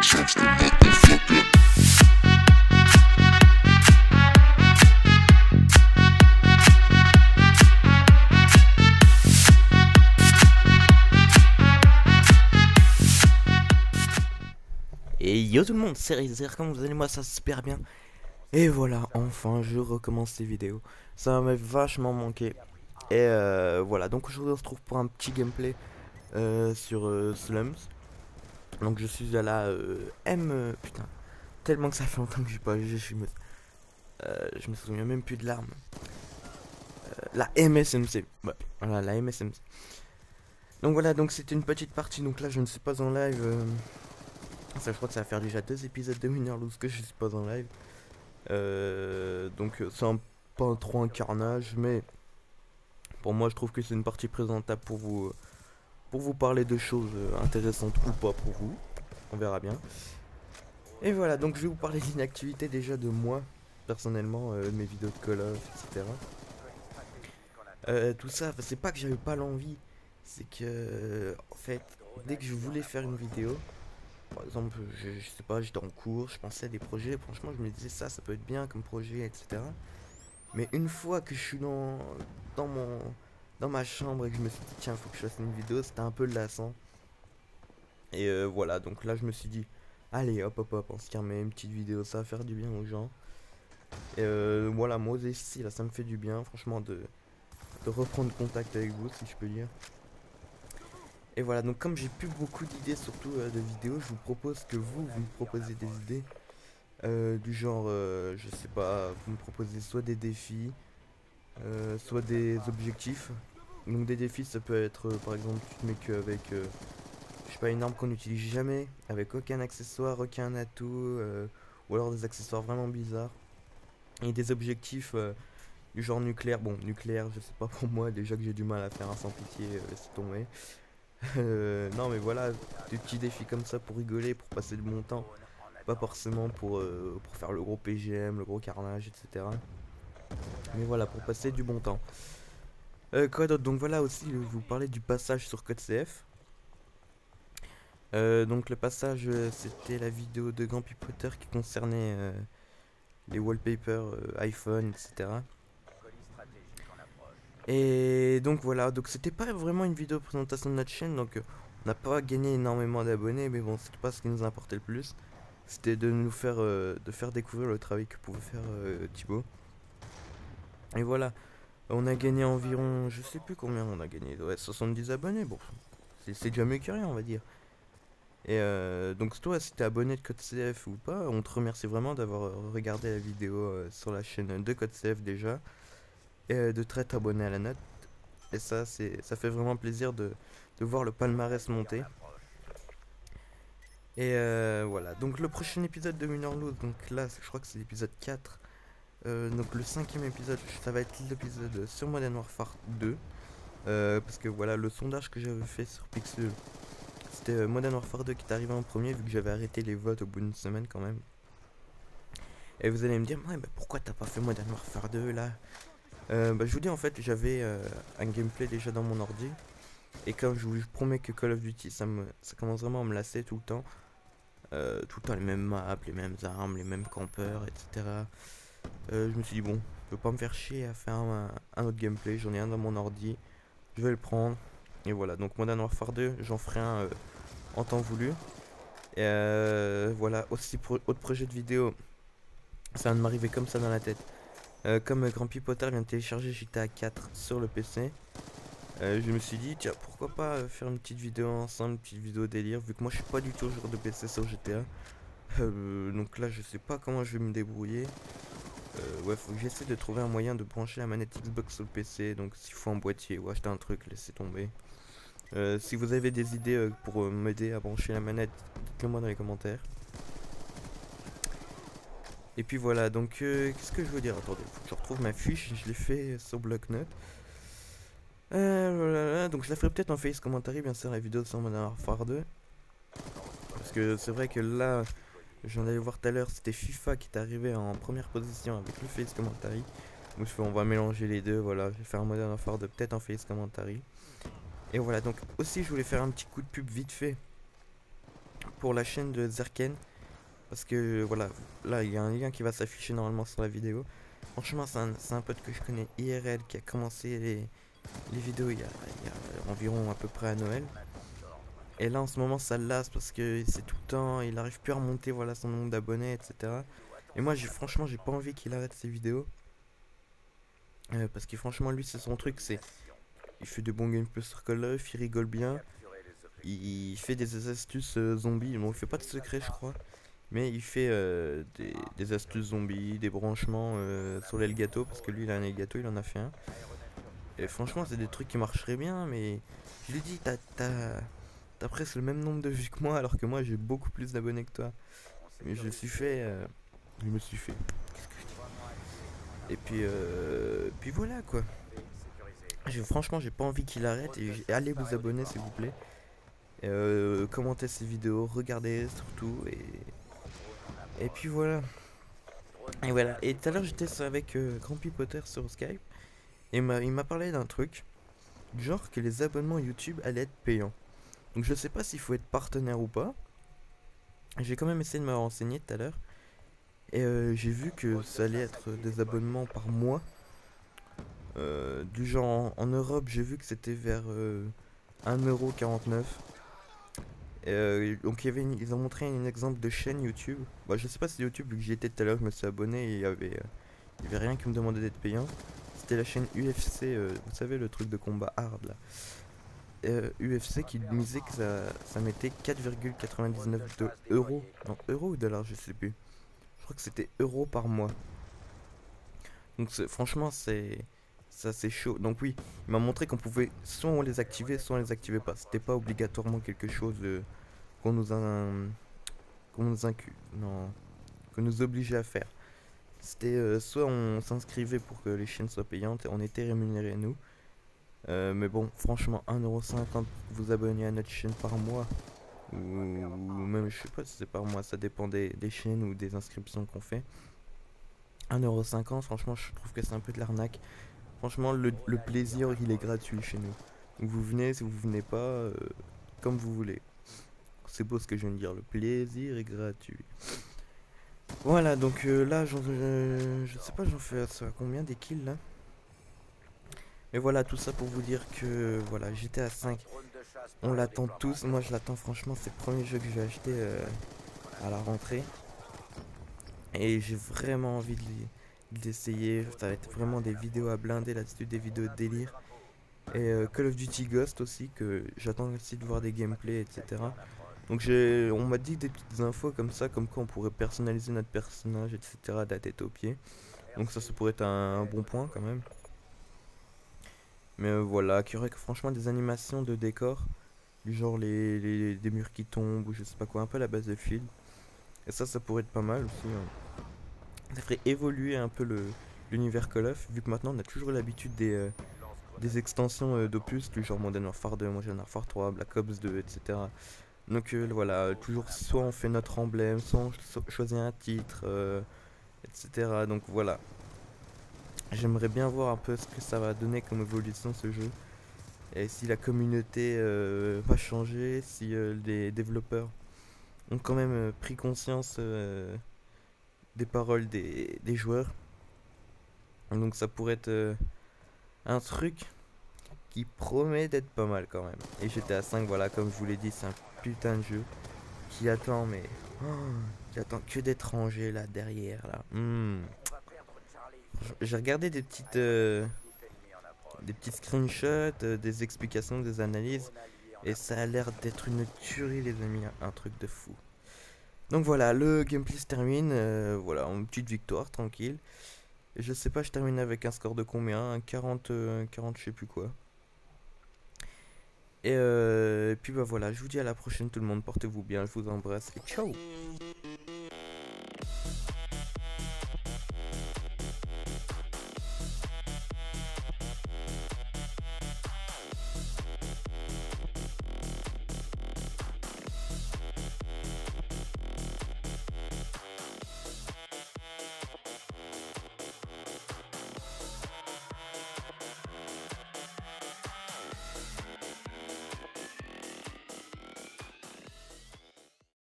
Et yo tout le monde, c'est Razer, comment vous allez? Moi ça super bien. Et voilà, enfin je recommence ces vidéos. Ça m'a vachement manqué. Et voilà, donc aujourd'hui on se retrouve pour un petit gameplay sur Slums. Donc je suis à la putain, tellement que ça fait longtemps que j'ai pas joué, je me souviens même plus de l'arme. La MSMC, ouais, voilà la MSMC. Donc voilà, donc c'était une petite partie, donc là je ne suis pas en live. Ça, je crois que ça va faire déjà 2 épisodes de Minerloose que je suis pas en live. Donc c'est pas trop un carnage, mais pour moi je trouve que c'est une partie présentable pour vous parler de choses intéressantes ou pas pour vous. On verra bien. Et voilà, donc je vais vous parler d'une activité déjà de moi, personnellement, de mes vidéos de Call of, etc. Tout ça, c'est pas que j'avais pas l'envie, c'est que en fait, dès que je voulais faire une vidéo, par exemple, je sais pas, j'étais en cours, je pensais à des projets, franchement je me disais ça peut être bien comme projet, etc. Mais une fois que je suis dans mon, dans ma chambre et que je me suis dit tiens faut que je fasse une vidéo, c'était un peu lassant. Et voilà, donc là je me suis dit, allez hop hop hop, on se remet une petite vidéo, ça va faire du bien aux gens. Et voilà, moi aussi là ça me fait du bien franchement de reprendre contact avec vous si je peux dire. Et voilà, donc comme j'ai plus beaucoup d'idées, surtout de vidéos, je vous propose que vous me proposez des idées. Du genre, je sais pas, vous me proposez soit des défis, soit des objectifs. Donc des défis, ça peut être, par exemple, tu te mets qu'avec, je sais pas, une arme qu'on n'utilise jamais, avec aucun accessoire, aucun atout, ou alors des accessoires vraiment bizarres. Et des objectifs du genre nucléaire. Bon, nucléaire, je sais pas pour moi, déjà que j'ai du mal à faire un sans pitié, laisse tomber. Non mais voilà, des petits défis comme ça pour rigoler, pour passer de bon temps. Pas forcément pour faire le gros PGM, le gros carnage, etc. Mais voilà, pour passer du bon temps. Quoi d'autre? Donc voilà aussi, je vais vous parler du passage sur Code CF. Donc le passage, c'était la vidéo de Grumpy Potter qui concernait les wallpapers iPhone, etc. Et donc voilà, donc c'était pas vraiment une vidéo de présentation de notre chaîne, donc on n'a pas gagné énormément d'abonnés, mais bon, c'était pas ce qui nous importait le plus. C'était de faire découvrir le travail que pouvait faire Thibaut. Et voilà, on a gagné environ, je sais plus combien on a gagné, ouais, 70 abonnés, bon, c'est déjà mieux que rien, on va dire. Et donc toi, si t'es abonné de Code CF ou pas, on te remercie vraiment d'avoir regardé la vidéo sur la chaîne de Code CF déjà, et de t'être abonné à la note. Et ça fait vraiment plaisir de voir le palmarès monter. Et voilà, donc le prochain épisode de Minerloot, donc là, je crois que c'est l'épisode 4. Donc le 5ème épisode, ça va être l'épisode sur Modern Warfare 2. Parce que voilà, le sondage que j'avais fait sur Pixel, c'était Modern Warfare 2 qui est arrivé en premier, vu que j'avais arrêté les votes au bout d'une semaine quand même. Et vous allez me dire, ouais, mais pourquoi t'as pas fait Modern Warfare 2 là? Bah, je vous dis, en fait, j'avais un gameplay déjà dans mon ordi. Et quand je vous promets que Call of Duty, ça commence vraiment à me lasser tout le temps. Tout le temps les mêmes maps, les mêmes armes, les mêmes campeurs, etc. Je me suis dit, bon, je peux pas me faire chier à faire un autre gameplay. J'en ai un dans mon ordi, je vais le prendre. Et voilà, donc Modern Warfare 2, j'en ferai un en temps voulu. Et voilà, aussi pour autre projet de vidéo, ça vient de m'arriver comme ça dans la tête. Comme Grumpy Potter vient de télécharger GTA 4 sur le PC, je me suis dit, tiens, pourquoi pas faire une petite vidéo ensemble, une petite vidéo délire, vu que moi je suis pas du tout joueur de PC sur GTA. Donc là, je sais pas comment je vais me débrouiller. Ouais, faut que j'essaie de trouver un moyen de brancher la manette Xbox sur le PC. Donc, s'il faut un boîtier ou acheter un truc, laissez tomber. Si vous avez des idées pour m'aider à brancher la manette, dites-le moi dans les commentaires. Et puis voilà, donc qu'est-ce que je veux dire? Attendez, faut que je retrouve ma fiche, je l'ai fait sur bloc-notes. Voilà, donc je la ferai peut-être en face commentary, bien sûr, la vidéo sur Modern Warfare 2. Parce que c'est vrai que là, j'en allais voir tout à l'heure, c'était FIFA qui est arrivé en première position avec le face commentary. Donc on va mélanger les deux, voilà, je vais faire un Modern Warfare 2 peut-être en face commentary. Et voilà, donc aussi je voulais faire un petit coup de pub vite fait pour la chaîne de Zerken. Parce que voilà, là il y a un lien qui va s'afficher normalement sur la vidéo. Franchement, c'est un pote que je connais IRL qui a commencé les vidéos il y a environ à peu près à Noël. Et là en ce moment ça le lasse parce que c'est tout le temps, il arrive plus à remonter voilà, son nombre d'abonnés, etc. Et moi franchement j'ai pas envie qu'il arrête ses vidéos. Parce que franchement lui c'est son truc, c'est il fait de bons gameplays sur Call of, il rigole bien. Il fait des astuces zombies, bon il fait pas de secret je crois. Mais il fait des astuces zombies, des branchements sur l'Elgato, parce que lui il a un Elgato, il en a fait un. Et franchement c'est des trucs qui marcheraient bien, mais je lui dis t'as presque le même nombre de vues que moi, alors que moi j'ai beaucoup plus d'abonnés que toi. Mais je me suis fait. Et puis voilà quoi. Franchement j'ai pas envie qu'il arrête, et allez vous abonner s'il vous plaît. Commentez ces vidéos, regardez surtout, et puis voilà. Et voilà, et tout à l'heure j'étais avec Grumpy Potter sur Skype, et il m'a parlé d'un truc, genre que les abonnements YouTube allaient être payants. Donc je sais pas s'il faut être partenaire ou pas. J'ai quand même essayé de me renseigner tout à l'heure, et j'ai vu que ça allait être des abonnements par mois. Du genre en Europe j'ai vu que c'était vers 1,49€. Donc ils ont montré un exemple de chaîne YouTube. Bah, je sais pas si YouTube, vu que j'y étais tout à l'heure, je me suis abonné et il y avait rien qui me demandait d'être payant. C'était la chaîne UFC, vous savez, le truc de combat hard là. UFC qui disait que ça mettait 4,99 euros. Non, euros ou dollars, je sais plus. Je crois que c'était euros par mois. Donc franchement, ça c'est chaud. Donc oui, il m'a montré qu'on pouvait soit on les activait, soit on les activait pas. C'était pas obligatoirement quelque chose qu'on nous a qu'on nous non, qu'on nous obligeait à faire. C'était soit on s'inscrivait pour que les chaînes soient payantes et on était rémunérés nous. Mais bon, franchement, 1,50€ pour vous abonner à notre chaîne par mois, ou même je sais pas si c'est par mois, ça dépend des chaînes ou des inscriptions qu'on fait. 1,50€, franchement, je trouve que c'est un peu de l'arnaque. Franchement, le plaisir, il est gratuit chez nous. Donc vous venez, si vous venez pas, comme vous voulez. C'est beau ce que je viens de dire, le plaisir est gratuit. Voilà, donc là, je sais pas, j'en fais ça à combien des kills là. Mais voilà, tout ça pour vous dire que voilà, GTA 5, on l'attend tous. Moi, je l'attends franchement, c'est le premier jeu que je vais acheter à la rentrée. Et j'ai vraiment envie de l'essayer. Ça va être vraiment des vidéos à blinder là-dessus, des vidéos de délire. Et Call of Duty Ghost aussi, que j'attends aussi de voir des gameplays, etc. Donc on m'a dit des petites infos comme ça, comme quoi on pourrait personnaliser notre personnage, etc. de la tête aux pieds. Donc ça pourrait être un bon point quand même. Mais voilà, qu'il y aurait franchement des animations de décors, du genre des murs qui tombent, ou je sais pas quoi, un peu à la base de Battlefield. Et ça pourrait être pas mal aussi, hein. Ça ferait évoluer un peu l'univers Call of, vu que maintenant on a toujours l'habitude des extensions d'opus, du genre Modern Warfare 2, Modern Warfare 3, Black Ops 2, etc. Donc voilà, toujours soit on fait notre emblème, soit on choisit un titre, etc. Donc voilà. J'aimerais bien voir un peu ce que ça va donner comme évolution ce jeu. Et si la communauté va changer, si les développeurs ont quand même pris conscience des paroles des joueurs. Donc ça pourrait être un truc qui promet d'être pas mal quand même. Et GTA 5, voilà, comme je vous l'ai dit, c'est un putain de jeu qui attend, mais qui attend que d'être rangé là derrière là. J'ai regardé des petits screenshots, des explications, des analyses, et ça a l'air d'être une tuerie les amis, un truc de fou. Donc voilà, le gameplay se termine, voilà, une petite victoire, tranquille. Et je sais pas, je termine avec un score de combien, un 40, 40 je sais plus quoi. Et puis bah voilà, je vous dis à la prochaine tout le monde, portez-vous bien, je vous embrasse et ciao.